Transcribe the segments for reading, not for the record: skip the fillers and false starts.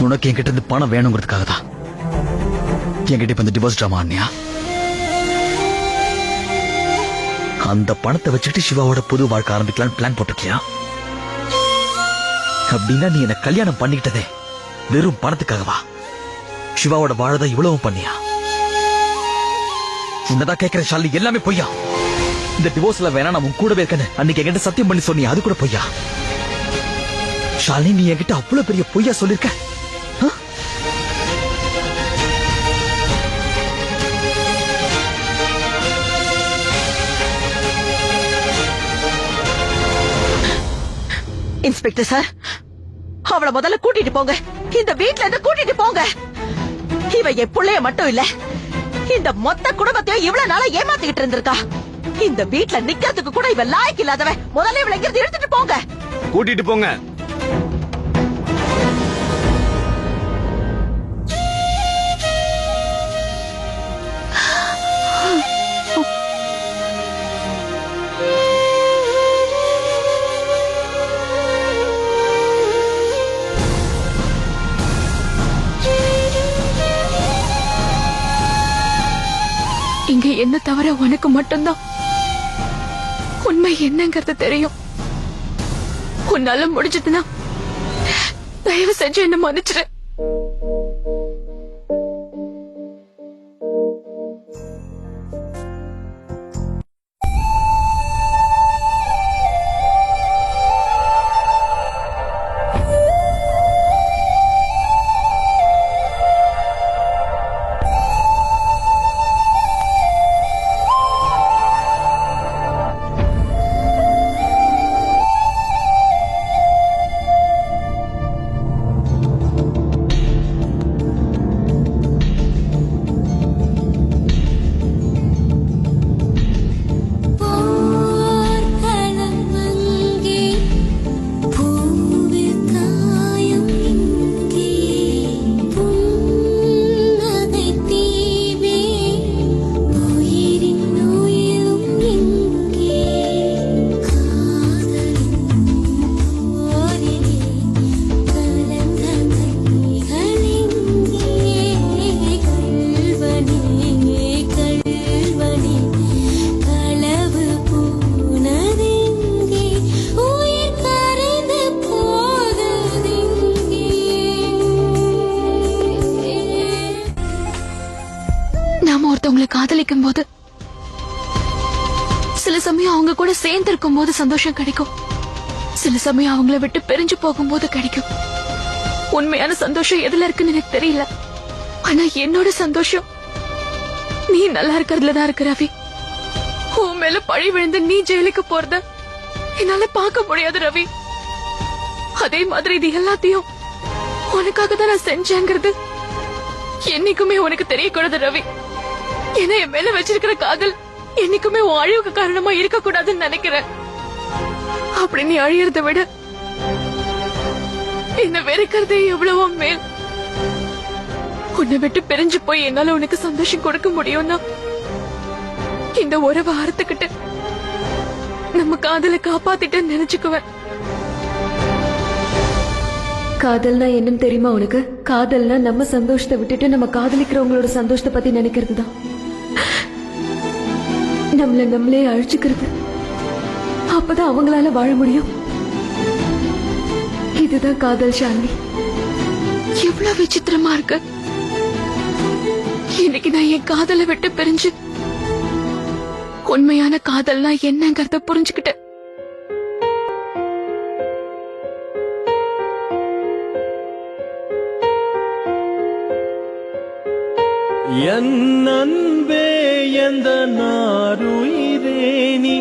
உனக்கு என்கிட்ட இருந்து பணம் வேணுங்கிறதுக்காக தான் என்கிட்ட இப்ப இந்த டிவோர்ஸ் டிராமா ஆனியா? அந்த பணத்தை வச்சுக்கிட்டு சிவாவோட புது வாழ்க்கை ஆரம்பிக்கலான்னு பிளான் போட்டிருக்கியா? அப்படின்னா நீ என்ன கல்யாணம் பண்ணிக்கிட்டதே வெறும் பணத்துக்காகவா? சிவாவோட வாழதான் இவ்வளவும் பண்ணியா? உன்னதான் கேட்கிற ஷாலினி, எல்லாமே பொய்யா? இந்த டிவோர்ஸ்ல வேணா நான் உன் கூடவே இருக்கேன்னு அன்னைக்கு என்கிட்ட சத்தியம் பண்ணி சொன்னியா, அது கூட பொய்யா? ஷாலினி, நீ என்கிட்ட அவ்வளவு பெரிய பொய்யா சொல்லிருக்க. இன்ஸ்பெக்டர் சார், அவளை முதல்ல கூட்டிட்டு போங்க. இந்த வீட்ல இருந்து கூட்டிட்டு போங்க. இவ என் புள்ளைய மட்டும் இல்ல, இந்த மொத்த குடும்பத்தையும் இவ்வளவு நாளா ஏமாத்திக்கிட்டு இருந்திருக்கா. இந்த வீட்ல நிக்கிறதுக்கு கூட இவ லாயக்கு இல்லாதவன். முதல்ல இவளை இங்கிருந்து எடுத்துட்டு போங்க. கூட்டிட்டு போங்க. இங்க என்ன தவிர உனக்கு மட்டும்தான் உண்மை என்னங்கிறது தெரியும். உன்னால முடிஞ்சதுன்னா தயவு செஞ்சு என்ன மன்னிச்சிரு. ஒருத்தவங்களை காதலிக்கும் போது சில சமயம் அவங்க கூட சேர்ந்து இருக்கும் போது சந்தோஷம் கிடைக்கும், சில சமயம் அவங்கள விட்டு பிரிஞ்சு போகும்போது கிடைக்கும். உண்மையான சந்தோஷம் எதுல இருக்குன்னு எனக்கு தெரியல. ஆனா என்னோட சந்தோஷம் நீ நல்லா இருக்கிறதுலதான் இருக்கு ரவி. உன் மேல பழி விழுந்து நீ ஜெயிலுக்கு போறத என்னால பார்க்க முடியாது ரவி. அதே மாதிரி இது எல்லாத்தையும் உனக்காக தான் நான் செஞ்சேங்கிறது என்னைக்குமே உனக்கு தெரியக்கூடாது ரவி. ஏன்னா என் மேல வச்சிருக்கிற காதல் என்னைக்குமே உன் அழிவுக்கு காரணமா இருக்க கூடாதுன்னு நினைக்கிறேன். அப்படி நீ அழியறத விட என்ன வெறுக்கிறதே எவ்வளவோ மேல். உன்னை விட்டு பிரிஞ்சு போய் என்னால உனக்கு சந்தோஷம் கொடுக்க முடியும்னா இந்த உறவை அறுத்துக்கிட்டு நம்ம காதலை காப்பாத்திட்டு நினைச்சுக்குவேன். காதல்னா என்னன்னு தெரியுமா உனக்கு? காதல்னா நம்ம சந்தோஷத்தை விட்டுட்டு நம்ம காதலிக்கிறவங்களோட சந்தோஷத்தை பத்தி நினைக்கிறது தான். நம்மள நம்மளே அழிச்சுக்கிறது. அப்பதான் அவங்களால வாழ முடியும். இதுதான் காதல் ஷாலினி. எவ்வளவு விசித்திரமா இருக்கு. இன்னைக்கு நான் என் காதலை விட்டு பிரிஞ்சு உண்மையான காதல்னா என்னங்கறத புரிஞ்சுக்கிட்டேன். என் அன்பே எந்த நாருயிரே நீ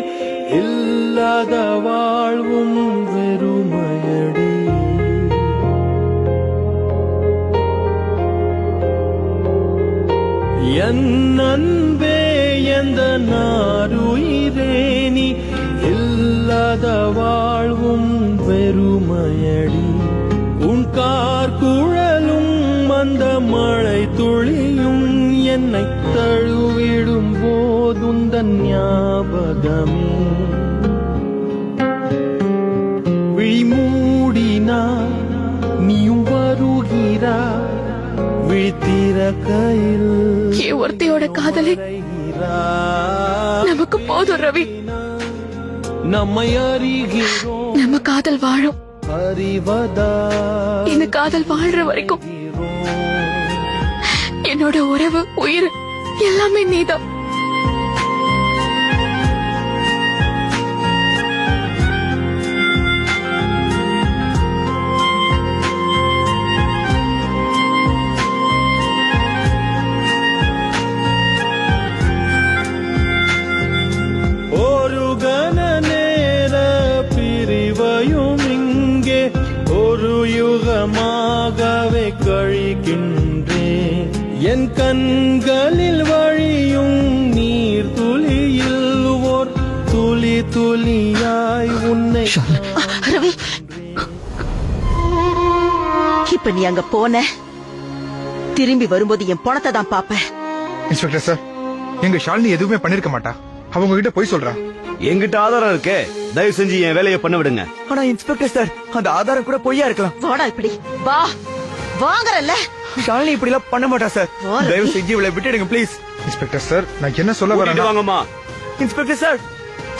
இல்லாத வாழ்வும் வெறுமையடி. என் அன்பே எந்த நாருயிரே நீ இல்லாத வாழ்வும் வெறுமையடி. உன் கார் குழலும் அந்த மழை துளியும் என்னை தழுவிடும் போதுந்தன் ஞாபகமே. விழிமூடினா நீயும் வருகிறாய். விழித்திறக்கையில் என் ஒருத்தையோட காதலே நமக்கு போதும் ரவி. நம்மை அறிகிறோம் நம்ம காதல் வாழும். அறிவதா இந்த காதல் வாழ்ற வரைக்கும் என்னோட உறவு உயிர் எல்லாமே நீதான். ஒரு கன நேர பிரிவையும் இங்கே ஒரு யுகமாகவே கழிக்கின்றேன். என் கண்களில் வழியும் நீர் துளியில் ஓர் துளி துளியாய் உன்னை ரவி, இப்ப நீ அங்க போன திரும்பி வரும்போது என் பணத்தை தான் பாப்ப. இன்ஸ்பெக்டர் சார், எங்க ஷாலினி எதுவுமே பண்ணிருக்க மாட்டா. அவங்க கிட்ட போய் சொல்றா. என்கிட்ட ஆதாரம் இருக்கே, தயவு செஞ்சு என் வேலையை பண்ண விடுங்க. ஆனா இன்ஸ்பெக்டர் சார், அந்த ஆதாரம் கூட பொய்யா இருக்கலாம். வாடா இப்படி வா, வாங்கறல்ல. ஷாலினி இப்படி எல்லாம் பண்ண மாட்டா சார். தயவு செஞ்சு இவளை விட்டுடுங்க ப்ளீஸ். இன்ஸ்பெக்டர் சார், நான் என்ன சொல்ல கூட்டிட்டு வரேன்? வாங்கம்மா. Inspector sir,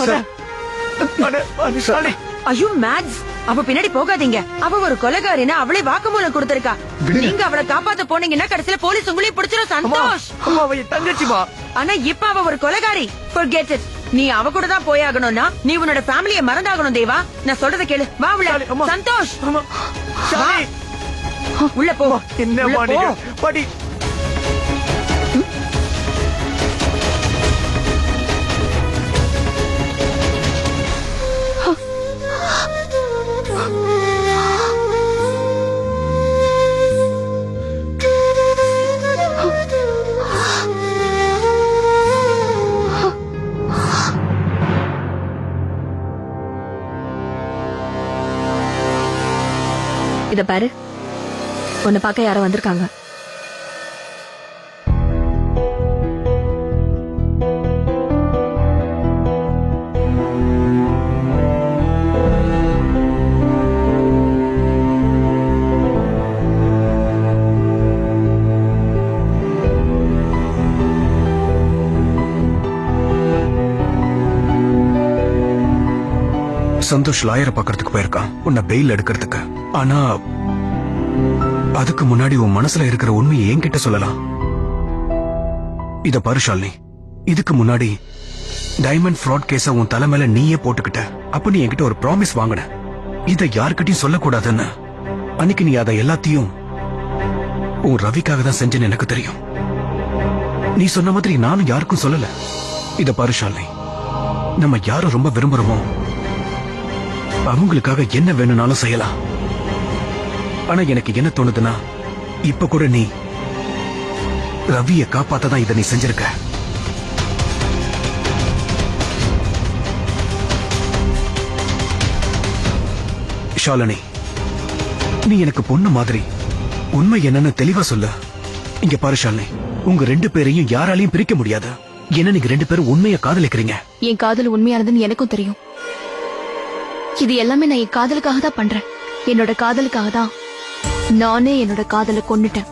sir. ஷாலினி ஐயோ மேக்ஸ், அவ பின்னாடி போகாதீங்க. அவ ஒரு கொலைகாரின்னு அவளே வாக்குமூலம் கொடுத்திருக்கா. விடுங்க. நீங்க அவளை காப்பாத்த போனீங்கன்னா கடைசியில போலீஸ் உங்களையும் பிடிச்சிரும். சந்தோஷ். அவ என் தங்கச்சிமா. ஆனா இப்ப அவ ஒரு கொலைகாரி. Forget it. நீ அவ கூட தான் போயாகணும்னா நீ உன்னோட ஃபேமிலிய மறந்தாகணும். தேவா, நான் சொல்றத கேளு. வா உள்ள. அம்மா. சந்தோஷ், ஷாலினி உள்ள போ. என்ன உள்ள பண்ணீங்க போ. பாட்டி? இத பாரு, உன்னை பார்க்க யாரோ வந்திருக்காங்க. சந்தோஷ் லாயரை பாக்குறதுக்கு போயிருக்கான், உன்னை பெயில் எடுக்கிறதுக்கு. ஆனா அதுக்கு முன்னாடி உன் மனசுல இருக்கிற உண்மையை என்கிட்ட சொல்லலாம். இத பாரு ஷாலினி, இதுக்கு முன்னாடி டைமண்ட் ஃப்ராட் கேஸ உன் தலை மேல நீயே போட்டுக்கிட்ட. அப்ப நீ என்கிட்ட ஒரு ப்ராமிஸ் வாங்கின, இத யார்கிட்டயும் சொல்லக்கூடாதுன்னு. அன்னைக்கு நீ அதை எல்லாத்தையும் உன் ரவிக்காக தான் செஞ்சேன்னு எனக்கு தெரியும். நீ சொன்ன மாதிரி நானும் யாருக்கும் சொல்லல. இத பாரு ஷாலினி, நம்ம யாரும் ரொம்ப விரும்புறோமோ அவங்களுக்காக என்ன வேணும்னாலும் செய்யலாம். ஆனா எனக்கு என்ன தோணுதுன்னா, இப்ப கூட நீ ரவியை காப்பாத்ததான் இதை நீ செஞ்சிருக்க. ஷாலினி, நீ எனக்கு பொண்ணு மாதிரி. உண்மை என்னன்னு தெளிவா சொல்லு. இங்க பாரு ஷாலினி, உங்க ரெண்டு பேரையும் யாராலையும் பிரிக்க முடியாது. ஏன்னா நீங்க ரெண்டு பேரும் உண்மையை காதலிக்கிறீங்க. என் காதல் உண்மையானதுன்னு எனக்கும் தெரியும். இது எல்லாமே நான் என் காதலுக்காக தான் பண்றேன். என்னோட காதலுக்காக தான் நானே என்னோட காதலை கொன்னுட்டேன்.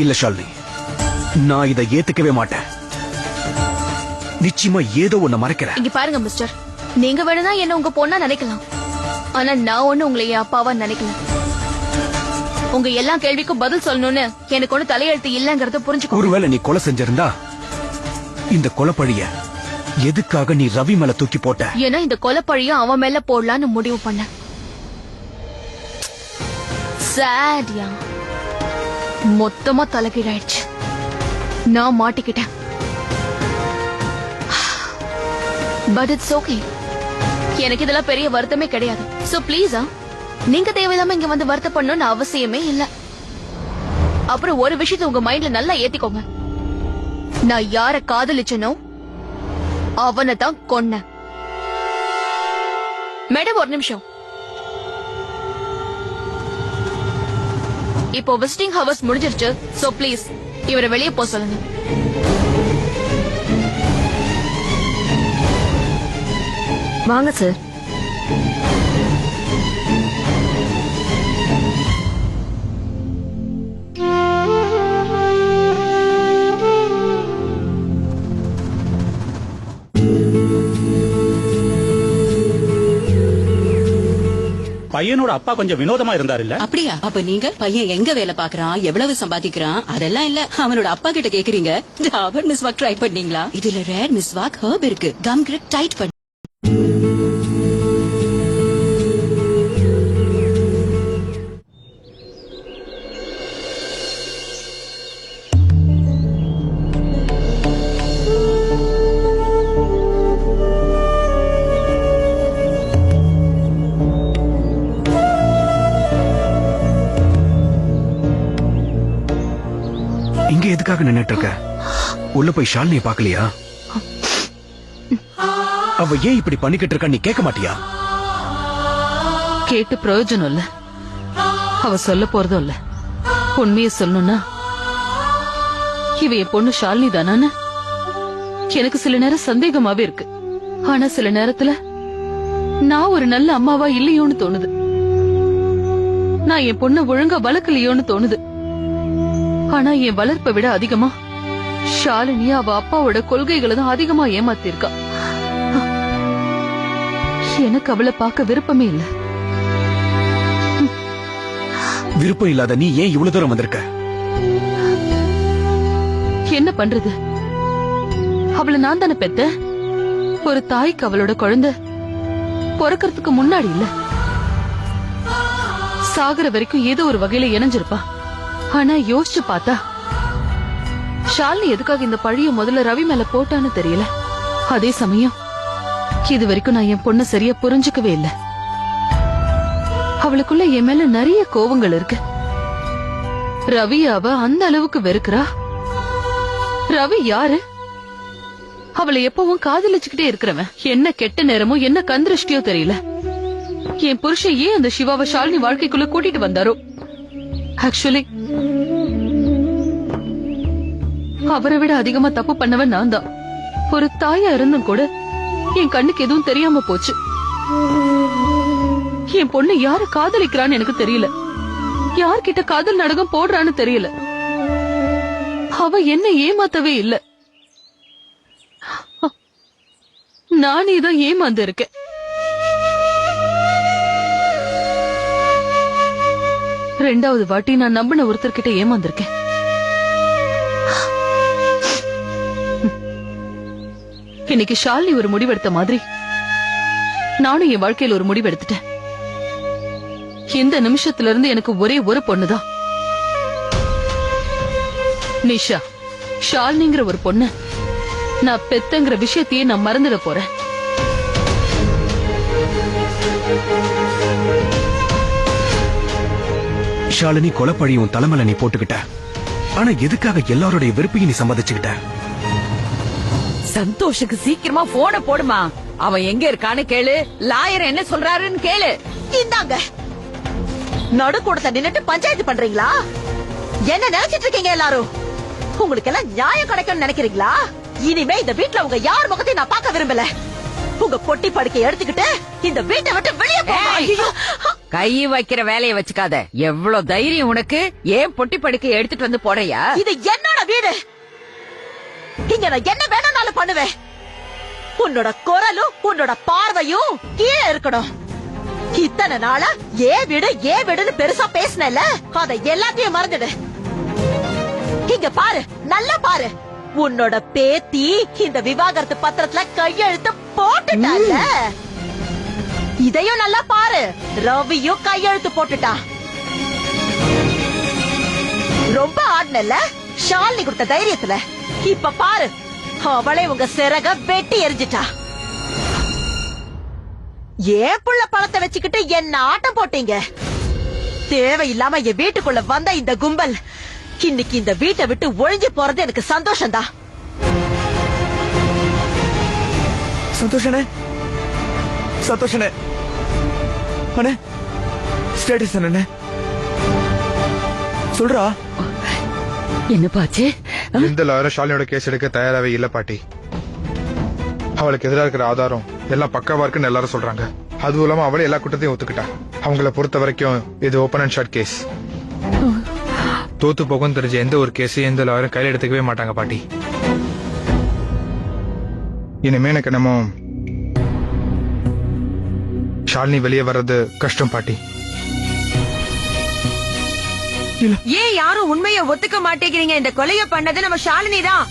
இல்ல ஷாலினி, நான் இதை ஏத்துக்கவே மாட்டேன். நிச்சயமா ஏதோ ஒண்ணு மறைக்கிறேன். இங்க பாருங்க மிஸ்டர், நீங்க வேணும்னா என்ன உங்க பொண்ணா நினைக்கலாம். ஆனா நான் ஒண்ணு உங்களை என் அப்பாவா நினைக்கல. உங்க எல்லா கேள்விக்கும் பதில் சொல்லணும்னு எனக்கு ஒண்ணு தலையெழுத்து இல்லங்கறத புரிஞ்சுக்கோ. ஒருவேளை நீ கொலை செஞ்சிருந்தா இந்த கொலைப்பழிய எதுக்காக நீ ரவி மேல தூக்கி போட்ட? ஏன்னா இந்த கொலைப்பழியும் அவன் மேல போடலான்னு முடிவு பண்ண. சாடியா, மொத்தமா தலைகீழாயிடுச்சு. நான் மாட்டிக்கிட்டேன். But it's okay. எனக்கு இதெல்லாம் பெரிய வருத்தமே கிடையாது. சோ ப்ளீஸா, நீங்க தேவையில்லாம இங்க வந்து வருத்தப்படணும்னு அவசியமே இல்ல. அப்புறம் ஒரு விஷயத்தை உங்க மைண்ட்ல நல்லா ஏத்திக்கோங்க. நான் யார காதலிச்சனோ அவனை தான் கொன்ன. மேடம் ஒரு நிமிஷம். இப்போ விசிட்டிங் ஹவர்ஸ் முடிஞ்சிருச்சு. சோ ப்ளீஸ் இவரை வெளியே போக சொல்லுங்க. வாங்க சார். பையனோட அப்பா கொஞ்சம் வினோதமா இருந்தாரு இல்ல? அப்படியா? அப்ப நீங்க பையன் எங்க வேலை பாக்குறான், எவ்வளவு சம்பாதிக்கிறான் அதெல்லாம் இல்ல, அவனோட அப்பா கிட்ட கேக்குறீங்க. டாபர் மிஸ்வாக் ட்ரை பண்ணீங்களா? இதுல ரேர் மிஸ்வாக் ஹர்ப் இருக்கு. கம் கிரிப் டைட் பண்ணி இங்க எதுக்காக நின்னுட்டு இருக்க? உள்ள போய் ஷாலினியை பாக்கலையா? அவ ஏன் இப்படி பண்ணிக்கிட்டு இருக்கா நீ கேட்க மாட்டியா? கேட்டு பிரயோஜனம் இல்ல, அவ சொல்ல போறதும் இல்ல. உண்மையை சொல்லணும்னா இவ என் பொண்ணு ஷாலினி தானு எனக்கு சில நேரம் சந்தேகமாவே இருக்கு. ஆனா சில நேரத்துல நான் ஒரு நல்ல அம்மாவா இல்லையோன்னு தோணுது. நான் என் பொண்ண ஒழுங்கா வளர்க்கலையோன்னு தோணுது. ஆனா என் வளர்ப்பை விட அதிகமா ஷாலினி அவ அப்பாவோட கொள்கைகளை தான் அதிகமா ஏமாத்திருக்கா. எனக்கு அவளை பார்க்க விருப்பமே இல்ல. விருப்பம் இல்லாத நீ ஏன் இவ்வளவு தூரம் வந்திருக்க? என்ன பண்றது? அவளை நான் தானே பெத்த. ஒரு தாய்க்கு அவளோட குழந்தை பிறக்கிறதுக்கு முன்னாடி இல்ல, சாகுற வரைக்கும் ஏதோ ஒரு வகையில இணைஞ்சிருப்பா. ஆனா யோசிச்சு பார்த்தா ஷாலினி எதுக்காக இந்த பழிய முதல்ல ரவி மேல போட்டான்னு தெரியல. அதே சமயம் இது வரைக்கும் நான் என் பொண்ண சரியா புரிஞ்சுக்கவே இல்ல. அவளுக்குள்ள என் மேல நிறைய கோவங்கள் இருக்கு. ரவி அவ அந்த அளவுக்கு வெறுக்கிறா. ரவி யாரு? அவளை எப்பவும் காதலிச்சுக்கிட்டே இருக்கிறவன். என்ன கெட்ட நேரமோ என்ன கந்திருஷ்டியோ தெரியல. என் புருஷன் ஏன் அந்த சிவாவை ஷாலினி வாழ்க்கைக்குள்ள கூட்டிட்டு வந்தாரோ? ஆக்சுவலி அவரை விட அதிகமா தப்பு பண்ணவன் நான் தான். ஒரு தாயா இருந்தும் கூட என் கண்ணுக்கு எதுவும் தெரியாம போச்சு. என் பொண்ணு யாரு காதலிக்கிறான்னு எனக்கு தெரியல, யார்கிட்ட காதல் நாடகம் போடுறான்னு தெரியல. அவ என்ன ஏமாத்தவே இல்ல, நானே தான் ஏமாந்து இருக்கேன். ரெண்டாவது வாட்டி நான் நம்பின ஒருத்தர்கிட்ட ஏமாந்திருக்கேன். இன்னைக்கு ஷாலினி ஒரு முடிவெடுத்த மாதிரி நானும் என் வாழ்க்கையில ஒரு முடிவெடுத்துட்டேன். இந்த நிமிஷத்துல இருந்து எனக்கு ஒரே ஒரு பொண்ணுதான், நிஷா. ஷாலினிங்கிற ஒரு பொண்ணு நான் பெத்தங்கிற விஷயத்தையே நான் மறந்துட போறேன். ஷாலினி கொலைப்பழி உன் தலைமையில நீ போட்டுக்கிட்ட. ஆனா எதுக்காக எல்லாருடைய வெறுப்பையும் நீ சம்பாதிச்சுக்கிட்ட? சந்தோஷுக்கு சீக்கிரமா போன போடுமா. அவன் எங்க இருக்கான்னு கேளு, லாயர் என்ன சொல்றாருன்னு கேளு. இந்தாங்க, நடுக்கூடத்தை நின்னுட்டு பஞ்சாயத்து பண்றீங்களா? என்ன நினைச்சிட்டு இருக்கீங்க எல்லாரும்? உங்களுக்கு எல்லாம் நியாயம் கிடைக்கும்னு நினைக்கிறீங்களா? இனிமே இந்த வீட்ல உங்க யார் முகத்தையும் நான் பார்க்க விரும்பல. உங்க பொட்டி படுக்கை எடுத்துக்கிட்டு இந்த வீட்டை விட்டு வெளியே போங்க. கை வைக்கிற வேலையை வச்சுக்காத. எவ்வளவு தைரியம் உனக்கு? ஏன் பொட்டி படுக்கை எடுத்துட்டு வந்து போறியா? இது என்னோட வீடு. இங்க நான் என்ன வேணும்னாலும் பண்ணுவேன். உன்னோட குரலும் உன்னோட பார்வையும் கீழே இருக்கணும். இத்தனை நாளா ஏன் வீடுன்னு பெருசா பேசினல, அதை எல்லாத்தையும் மறந்துடு. இங்க பாரு, நல்லா பாரு. உன்னோட பேத்தி இந்த விவாகரத்து பத்திரத்துல கையெழுத்து போட்டுட்டால. இதையும் நல்லா பாரு, ரவியும் கையெழுத்து போட்டுட்டான். ரொம்ப ஆடினல்ல ஷாலினி கொடுத்த தைரியத்துல. இப்ப பாரு, அவளே உங்க சிறக வெட்டி எரிஞ்சிட்டா. ஏன் புள்ள பழத்தை வச்சுக்கிட்டு என்ன ஆட்டம் போட்டீங்க? தேவையில்லாம என் வீட்டுக்குள்ள வந்த இந்த கும்பல் இன்னைக்கு இந்த வீட்டை விட்டு ஒழிஞ்சு போறது எனக்கு சந்தோஷம்தான். சந்தோஷனே, சந்தோஷனே. அண்ணே, ஸ்டேட்டஸ் என்ன சொல்றா? என்ன பாச்சு? எந்த லாயரும் ஷாலினியோட கேஸ் எடுக்க தயாராகவே இல்ல பாட்டி. அவளுக்கு எதிராக இருக்கிற ஆதாரம் எல்லாம் பக்காவா இருக்குன்னு எல்லாரும் சொல்றாங்க. அதுவும் இல்லாம அவளே எல்லா குற்றத்தையும் ஒத்துக்கிட்டா. அவங்கள பொறுத்த வரைக்கும் இது ஓபன் அண்ட் ஷார்ட் கேஸ். தோத்து போகும் தெரிஞ்ச எந்த ஒரு கேஸையும் எந்த லாயரும் கையில எடுத்துக்கவே மாட்டாங்க பாட்டி. இனிமே எனக்கு நம்ம ஷாலினி வெளியே வர்றது கஷ்டம் பாட்டி. ஏன் யாரும் உண்மையை ஒத்துக்க மாட்டேங்கிறீங்க? இந்த கொலைய பண்ணது நம்ம ஷாலினி தான்.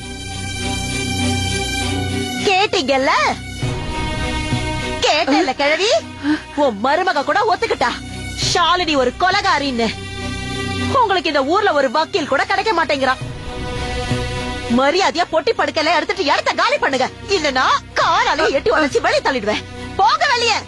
கேட்டீங்கல்ல, கேட்டல கிழவி, உன் மருமக கூட ஒத்துக்கிட்டா ஷாலினி ஒரு கொலைகாரின்னு. உங்களுக்கு இந்த ஊர்ல ஒரு வக்கீல் கூட கிடைக்க மாட்டேங்கிறான். மரியாதையா பொட்டி படுக்கல எடுத்துட்டு இடத்த காலி பண்ணுங்க, இல்லனா காலாலே எட்டி உடைச்சு வெளியே தள்ளிடுவேன். போக வெளியே.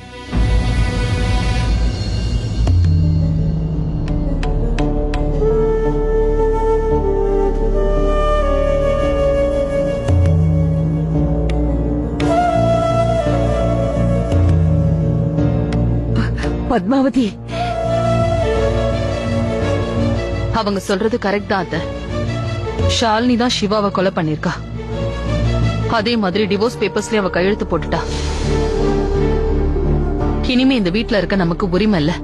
பத்மாவதி, அவங்க சொல்றது கரெக்ட் தான் அத்தை. ஷாலினி தான் சிவாவை கொலை பண்ணிருக்கா. அதே மாதிரி டிவோர்ஸ் பேப்பர்ஸ்லயே அவ கையெழுத்து போட்டுட்டா. இனிமே இந்த வீட்ல இருக்க நமக்கு உரிமை இல்ல.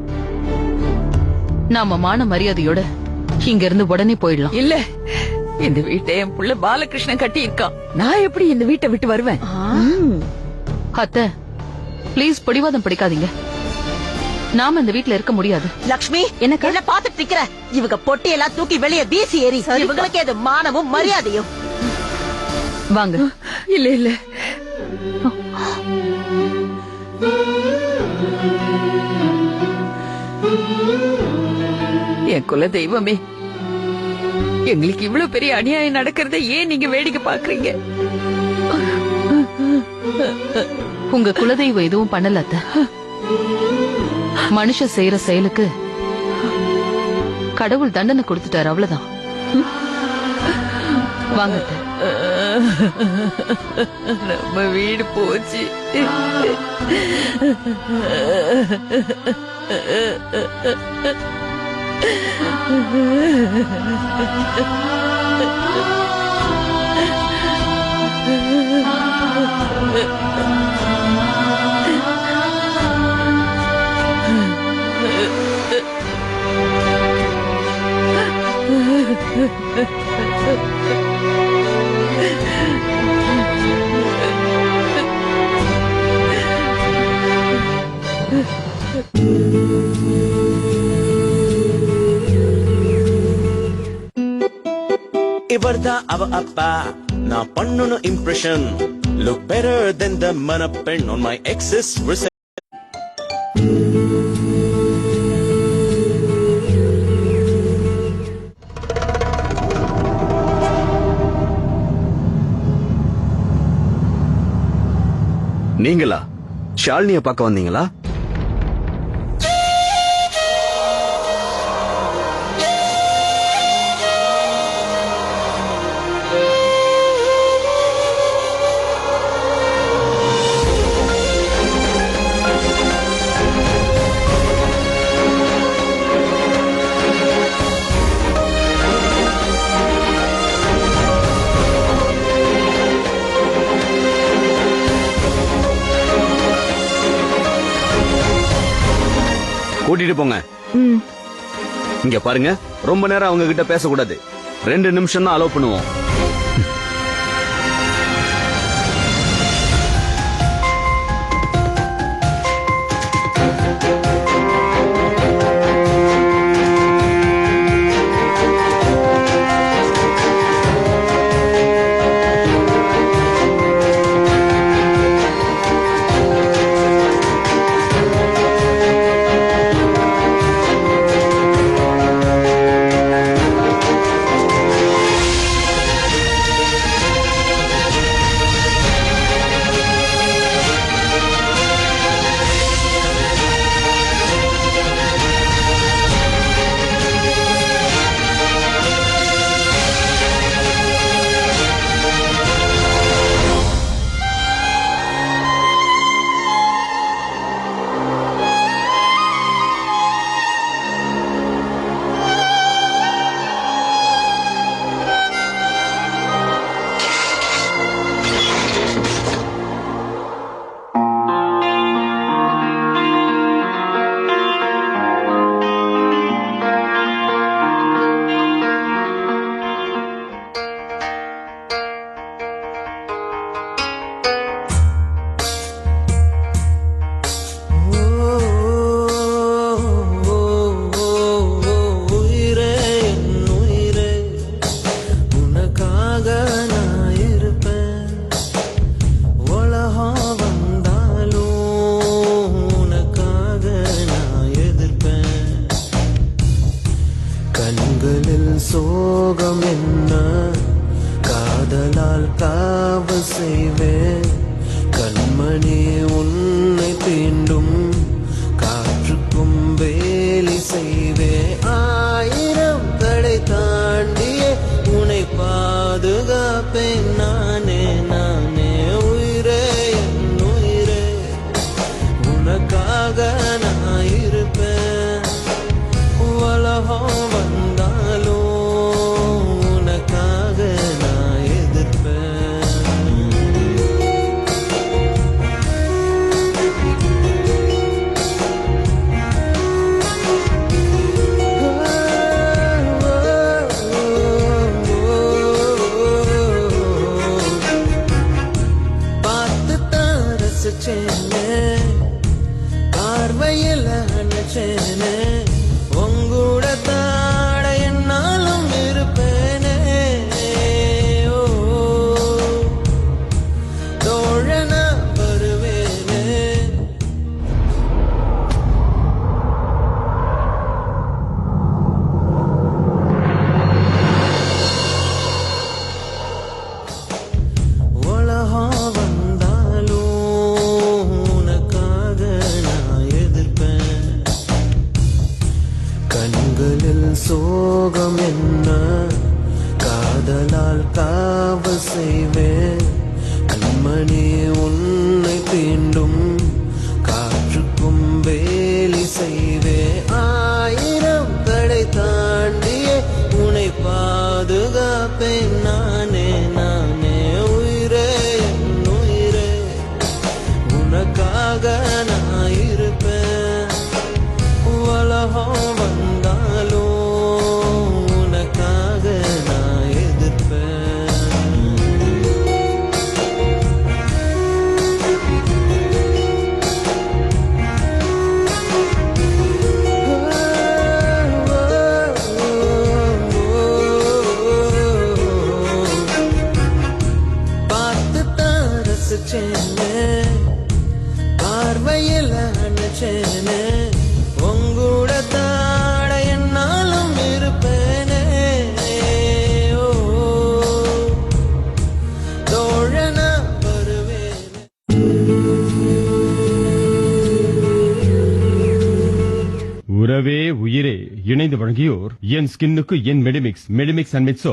நாம மான மரியாதையோட இங்க இருந்து உடனே போயிடலாம். இல்ல, இந்த வீட்டை என் புள்ள பாலகிருஷ்ணன் கட்டி இருக்கான். நான் எப்படி இந்த வீட்டை விட்டு வருவேன்? அத்தை, பிளீஸ் பிடிவாதம் பிடிக்காதீங்க. நாம இந்த வீட்ல இருக்க முடியாது. லக்ஷ்மி, என்ன பாத்துட்டு நிக்கிற? இவங்க பொட்டியெல்லாம் தூக்கி வெளியே வீசி ஏறி இவங்களுக்கு ஏது மானமும் மரியாதையும்? வாங்க. இல்ல இல்ல, என் குல தெய்வமே, எங்களுக்கு இவ்வளவு பெரிய அநியாயம் நடக்கிறத ஏன் நீங்க வேடிக்கை பாக்குறீங்க? உங்க குலதெய்வம் எதுவும் பண்ணல அத்தை. மனுஷன் செய்யற செயலுக்கு கடவுள் தண்டனை கொடுத்துட்டாரு, அவ்வளவுதான். வாங்க அத்தை. நம்ம வீடு போச்சு. இவர்தான் அவ அப்பா, நான் பண்ணணும் இம்ப்ரெஷன். லுக் பெட்டர் தென் த மணப்பெண் on my ex's reception. நீங்களா ஷாலினிய பார்க்க வந்தீங்களா? கூட்டிட்டு போங்க. இங்க பாருங்க, ரொம்ப நேரம் அவங்க கிட்ட பேசக்கூடாது. 2 நிமிஷம் தான் அலோவ் பண்ணுவோம். கண்களில் சோகம் என்ன காதலால் காவல் செய்வேன் கண்மணி உன்னை தீண்டும் காற்றுக்கும் வேலி செய்வேன் ஆயிரம் தடை தாண்டியே உன்னை பாதுகாப்பேன் நானே நானே உயிரே என் உயிரே உனக்காக நான் இருப்பேன் உலகம் வந்தாலும் உனக்காக நான் எதிர்ப்பேன் பார்த்து தான் ரசிச்சேனே பார்வையில் நினைச்சேனே உங்கூட தாட என்னாலும் இருப்பேனே ஓ தோழனா வருவேனே உலகம் வந்தாலும் உனக்காக நான் எதிர்ப்பேன் கண்களில் சோகம் என்ன காதலால் காவல் செய்வேன் கண்மணி உன்னை தீண்டும் காற்றுக்கும் வேலி செய்வேன் ஆயிரம் தடை தாண்டியே உன்னை பாதுகாப்பேன் நானே நானே உயிரே என் உயிரே உனக்காக நான் இருப்பேன் உலகம் வந்தாலும் உனக்காக நான் எதிர்ப்பேன் பார்த்து தான் ரசிச்சேனே பார்வையில் நினைச்சேனே உங்கூட தாட என்னாலும் இருப்பேனே ஓ தோழனா வருவேனே உறவே உயிரே இணைந்து வழங்கியோர் என் ஸ்கின்னுக்கு என் மெடிமிக்ஸ் அண்ட் மிட்சோ